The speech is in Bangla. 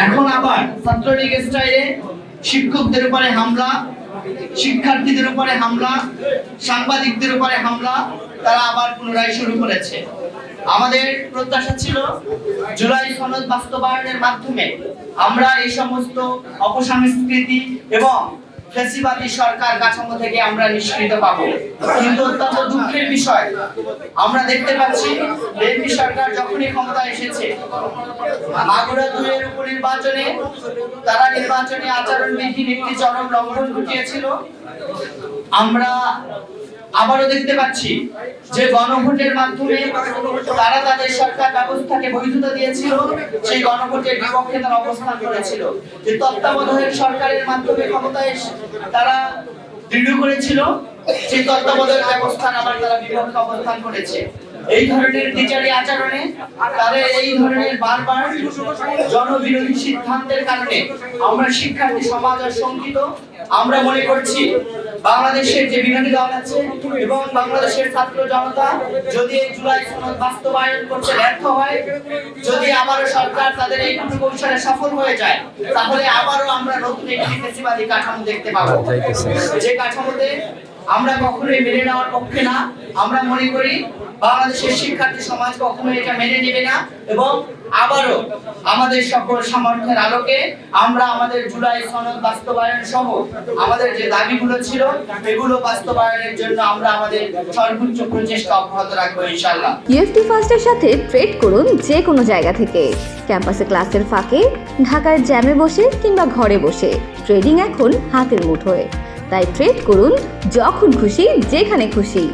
এখন আবার ছাত্রলীগ স্টাইলে শিক্ষকদের উপরে হামলা, শিক্ষার্থীদের উপরে হামলা, সাংবাদিকদের উপরে হামলা তারা আবার পুনরায় শুরু করেছে। আমাদের প্রত্যাশা ছিল জুলাই সনদ বাস্তবায়নের মাধ্যমে আমরা এই সমস্ত অপসংস্কৃতি এবং ফ্যাসিবাদী সরকার কাঠামো থেকে আমরা নিষ্কৃত পাবো। কিন্তু অত্যন্ত দুঃখের বিষয়, আমরা দেখতে পাচ্ছি বিএনপি সরকার যখনই ক্ষমতায় এসেছে, মাগুরা 2-এর উপনির্বাচনে তারা নির্বাচনী আচরণবিধির একটি চরম লঙ্ঘন ঘটিয়েছিল। আমরা আবারও দেখতে পাচ্ছি যে গণভোটের মাধ্যমে তারা তাদের সরকার ব্যবস্থাকে বৈধতা দিয়েছিল, সেই গণভোটের বিপক্ষে তারা অবস্থান করেছিল। যে তত্ত্বাবধায়ক সরকারের মাধ্যমে ক্ষমতায় তারা দৃঢ় করেছিল, সেই তত্ত্বাবধায়ক ব্যবস্থার আবার তারা বিপক্ষে অবস্থান করেছে। এই ধরনের দ্বিচারী আচরণে তাদের এই ধরনের বারবার জনবিরোধী সিদ্ধান্তের কারণে আমরা শিক্ষার্থী সমাজ আর শঙ্কিত। আমরা মনে করছি বাংলাদেশের যে বিরোধী দল আছে এবং বাংলাদেশের ছাত্র জনতা যদি এই জুলাই সনদ বাস্তবায়ন করতে ব্যর্থ হয়, যদি আবারও সরকার তাদের এই কৌশলে সফল হয়ে যায়, তাহলে আবারও আমরা নতুন একটি ফ্যাসিবাদী কাঠামো দেখতে পাবো, যে কাঠামোতে আমরা কখনোই মেনে নেওয়ার পক্ষে না। আমরা মনে করি বাংলাদেশের শিক্ষার্থী সমাজ কখনো এটা মেনে নেবে না এবং আবারও আমাদের সকল সামর্থ্যের আলোকে আমরা আমাদের জুলাই সনদ বাস্তবায়ন সহ আমাদের যে দাবিগুলো ছিল এগুলো বাস্তবায়নের জন্য আমরা আমাদের সর্বোচ্চ প্রচেষ্টা অব্যাহত রাখবো ইনশাআল্লাহ। ইউএফটি ফার্স্টের সাথে ট্রেড করুন যে কোনো জায়গা থেকে, ক্যাম্পাসে ক্লাসের ফাঁকে, ঢাকার জ্যামে বসে কিংবা ঘরে বসে। ট্রেডিং এখন হাতের মুঠোয়, তাই ট্রেড করুন যখন খুশি যেখানে খুশি।